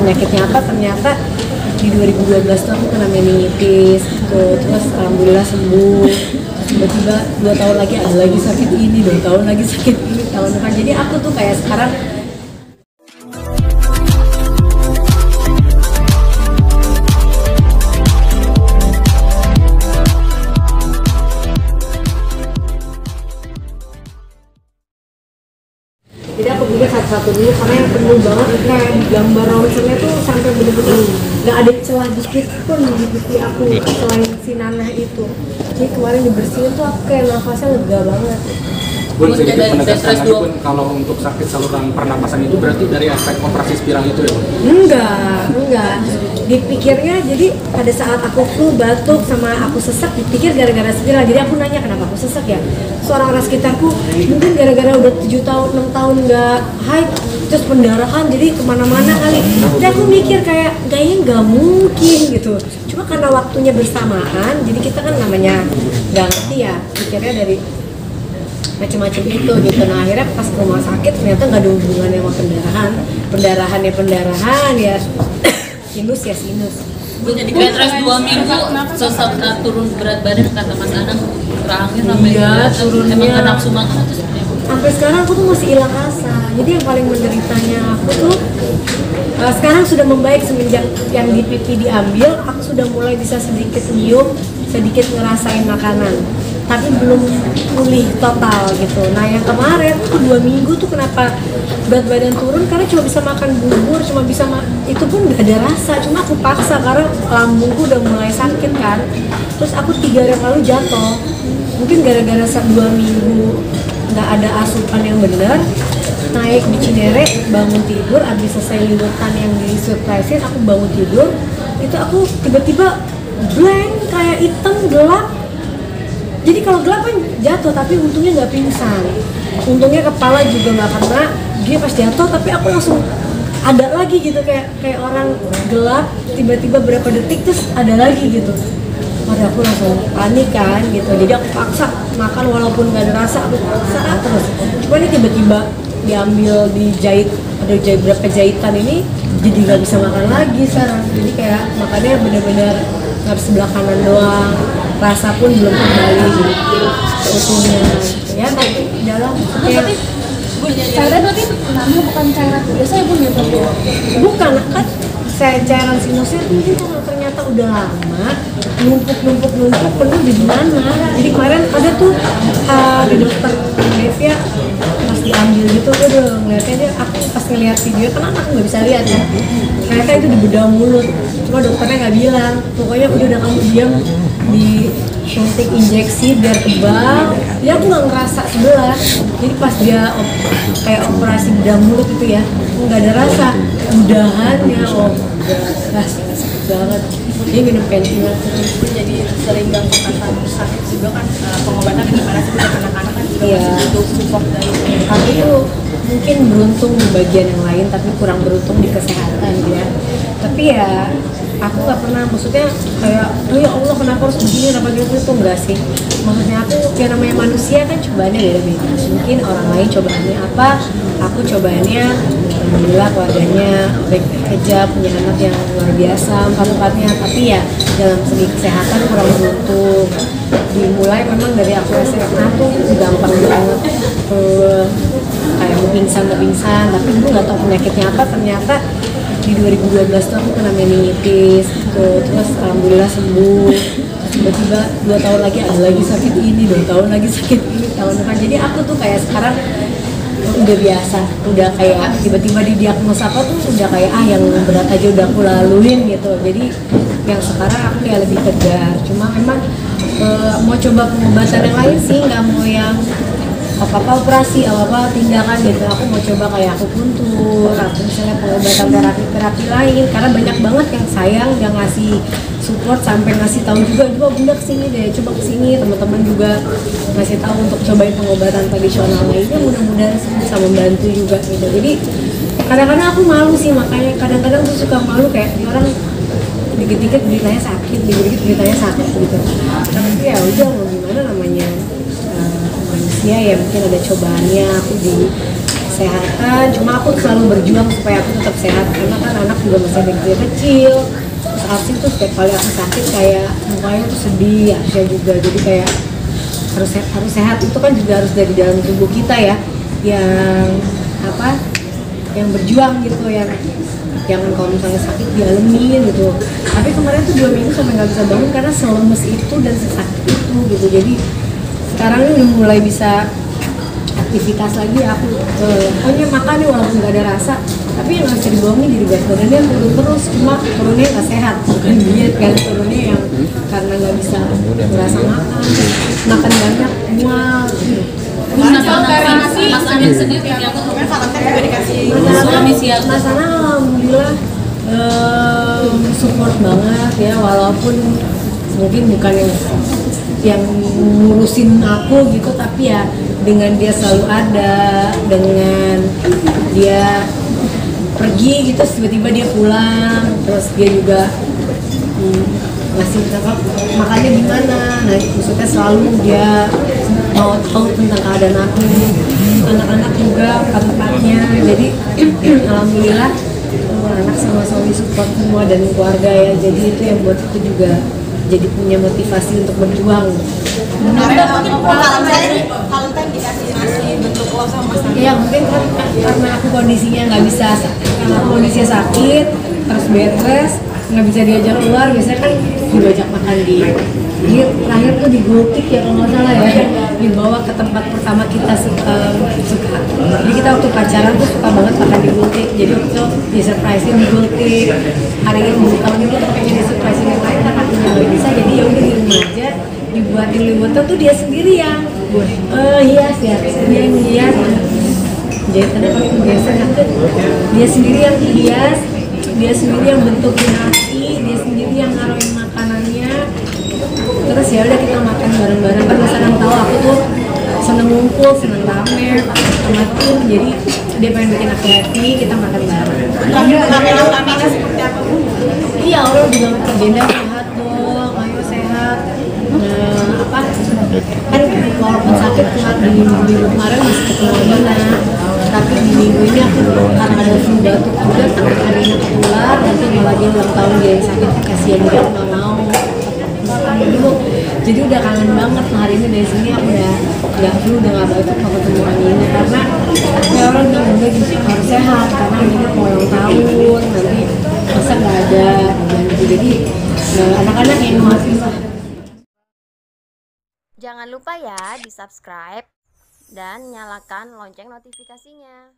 penyakitnya apa, ternyata di 2012 tuh aku kena meningitis gitu, terus alhamdulillah sembuh. Tiba-tiba 2 tahun lagi ada lagi sakit ini, 2 tahun lagi sakit ini, tahun depan. Jadi aku tuh kayak sekarang aku pikir satu-satu dulu karena yang penuh banget kayak di gambar ronsennya tuh sampai bener-bener nggak ada celah dikit pun di pipi aku selain si nanah itu. Jadi kemarin dibersihin tuh aku kayak nafasnya lega banget. Bun, sedikit menegaskan lagi Bun, kalau untuk sakit saluran pernapasan itu berarti dari aspek operasi spiral itu ya Bun? Enggak. Dipikirnya jadi pada saat aku flu, batuk, sama aku sesak dipikir gara-gara spiral. Jadi aku nanya kenapa aku sesak ya. Orang-orang sekitarku mungkin gara-gara udah 7 tahun, 6 tahun nggak haid, terus pendarahan jadi kemana-mana kali. Jadi aku mikir kayak kayaknya nggak mungkin gitu. Cuma karena waktunya bersamaan, jadi kita kan namanya nggak ngerti ya, pikirnya dari macam-macam itu gitu. Nah akhirnya pas ke rumah sakit ternyata nggak ada hubungannya sama pendarahan ya sinus ya sinus. Jadi bed rest 2 minggu susah turun berat badan kata Mas Anang, rahangnya sampai turunnya emang gak nafsu makan atau sampai sekarang aku tuh masih hilang rasa. Jadi yang paling menderitanya aku tuh sekarang sudah membaik semenjak yang di pipi diambil. Aku sudah mulai bisa sedikit nyium, sedikit ngerasain makanan, tapi belum pulih total gitu. Nah yang kemarin tuh 2 minggu tuh kenapa berat badan turun, karena cuma bisa makan bubur, cuma bisa itu pun gak ada rasa, cuma aku paksa karena lambungku udah mulai sakit kan. Terus aku 3 hari yang lalu jatuh, mungkin gara-gara 2 minggu gak ada asupan yang benar. Naik di Cinere, bangun tidur, abis selesai liwetan yang di surprisein, aku bangun tidur, itu aku tiba-tiba blank, kayak hitam gelap. Jadi kalau gelap kan jatuh, tapi untungnya nggak pingsan. Untungnya kepala juga nggak kena. Dia pas jatuh, tapi aku langsung ada lagi gitu, kayak orang gelap, tiba-tiba berapa detik terus ada lagi gitu. Pada aku langsung panik kan gitu. Jadi aku paksa makan walaupun nggak ada rasa, aku paksa terus. Cuma ini tiba-tiba diambil, dijahit, ada berapa jahitan ini, jadi nggak bisa makan lagi sekarang. Jadi kayak makannya bener-bener harus sebelah kanan doang, rasa pun belum kembali seutuhnya ya. Tapi dalam kayak cairan berarti namanya bukan cairan biasa ya Bun ya? Bukan kan, cairan sinusnya itu ternyata udah lama numpuk penuh di mana. Jadi kemarin ada tuh di dokter Devia pas diambil gitu, gue udah ngeliatnya dia, aku pas ngeliat video kan aku nggak bisa lihat ya, ternyata itu di bedah mulut. Cuma dokternya nggak bilang, pokoknya udah kamu diam, di suntik injeksi biar tebal. Dia aku nggak ngerasa sebelah, jadi pas dia kayak operasi bedah mulut itu ya nggak ada rasa, udahannya sakit banget. Dia minum painkiller terus, Jadi sering gampang sakit juga kan, pengobatan gimana sih buat anak-anak kan juga masih butuh support dari aku tuh mungkin beruntung di bagian yang lain tapi kurang beruntung di kesehatan ya. Tapi ya aku nggak pernah, maksudnya kayak ya Allah kenapa harus begini, kenapa gitu, itu enggak sih. Maksudnya aku ya namanya manusia kan cobaannya beda-beda. Mungkin orang lain cobaannya apa, aku cobaannya alhamdulillah keluarganya baik-baik aja, punya anak yang luar biasa, empat-empatnya. Tapi ya dalam segi kesehatan kurang beruntung. Dimulai memang dari aku SMA tuh gampang banget kayak mau pingsan, tapi gue nggak tahu penyakitnya apa. Ternyata di 2012 tuh aku kena meningitis gitu, terus alhamdulillah sembuh. Tiba-tiba 2 tahun lagi ada lagi sakit ini, 2 tahun lagi sakit ini, tahun depan. Jadi aku tuh kayak sekarang udah biasa, udah kayak tiba-tiba didiagnosa apa tuh udah kayak yang berat aja udah aku laluin gitu. Jadi yang sekarang aku kayak lebih tegar. Cuma memang mau coba pengobatan yang lain sih, nggak mau yang apa-apa operasi, apa-apa tindakan gitu. Aku mau coba kayak aku puntur, atau misalnya pengobatan terapi lain, karena banyak banget yang sayang, yang ngasih support sampai ngasih tahu juga, coba bunda kesini deh, coba kesini. Teman-teman juga ngasih tahu untuk cobain pengobatan tradisional lainnya, mudah-mudahan bisa membantu juga gitu. Jadi kadang-kadang aku malu sih, makanya kadang-kadang tuh suka malu kayak orang dikit-dikit beritanya sakit, dikit-dikit beritanya sakit gitu. Tapi ya udah, mau gimana, namanya manusia ya, mungkin ada cobaannya. Aku di kesehatan, cuma aku selalu berjuang supaya aku tetap sehat karena kan anak juga masih ada kecil. Terus Arsi tuh setiap kali aku sakit kayak mukanya tuh sedih, Arsya juga, jadi kayak harus sehat itu kan juga harus dari dalam tubuh kita ya, yang apa, yang berjuang gitu, yang jangan kalau misalnya sakit dialamin gitu. Tapi kemarin tuh 2 minggu sampai nggak bisa bangun karena selemes itu dan sesakit itu gitu. Jadi sekarang ini udah mulai bisa aktivitas lagi aku, pokoknya makan nih walaupun nggak ada rasa, tapi yang nggak bisa dibohongin jadi berat badannya turun terus, cuma turunnya nggak sehat, bukan diet kan, turunnya yang karena nggak bisa merasa makan banyak, mual gitu. Mas Anin sendiri yang Valentine juga dikasih suami siap. Mas Ana alhamdulillah support banget ya, walaupun mungkin bukan yang ngurusin aku gitu, tapi ya dengan dia selalu ada, dengan dia pergi gitu tiba-tiba dia pulang, terus dia juga ngasih apa makannya gimana, nah maksudnya selalu dia mau tahu tentang keadaan aku, anak-anak juga tempatnya, jadi alhamdulillah anak sama suami support semua dan keluarga ya, jadi itu yang buat aku juga jadi punya motivasi untuk berjuang. Valentine dikasih nasi bentuk uang sama Mas Anin. Iya mungkin kan karena aku kondisinya nggak bisa, karena aku kondisinya sakit, terus bed rest, nggak bisa diajak keluar, biasanya kan diajak makan di terakhir tuh di Gultik ya kalau nggak salah ya, dibawa ke tempat pertama kita suka. Jadi kita waktu pacaran tuh suka banget makan di Gultik, jadi waktu itu di surprise-in di Gultik. Hari ini kalau gitu pengen di surprise-in yang lain kan akunya nggak bisa, jadi ya udah di rumah aja dibuatin liwetan tuh dia sendiri yang hias ya, dia yang hias, jahitannya pakai biasa kan, dia sendiri yang hias, dia sendiri yang bentukin nasi, dia sendiri yang naruhin makanannya. Terus ya udah kita makan bareng-bareng kan, Mas Anang tahu aku tuh seneng ngumpul, seneng rame sama tim, jadi dia pengen bikin aku happy, kita makan bareng. Rame-rame seperti apa Bu? Iya, orang bilang agenda sehat dong, ayo sehat. Nah, apa kan walaupun sakit di minggu kemarin masih ketemu Nina, tapi di minggu ini aku karena ada flu batuk juga takut adanya ketular, nanti malah dia ulang tahun dia yang sakit, kasihan juga aku nggak mau makan dulu. Jadi udah kangen banget. Nah, hari ini dari sini aku udah flu, udah nggak batuk mau ketemu Nina karena ya orang bilang udah gitu harus sehat karena Nina mau ulang tahun nanti masa nggak ada dan gitu. Jadi anak-anak yang nguatin lah. Jangan lupa ya di subscribe dan nyalakan lonceng notifikasinya.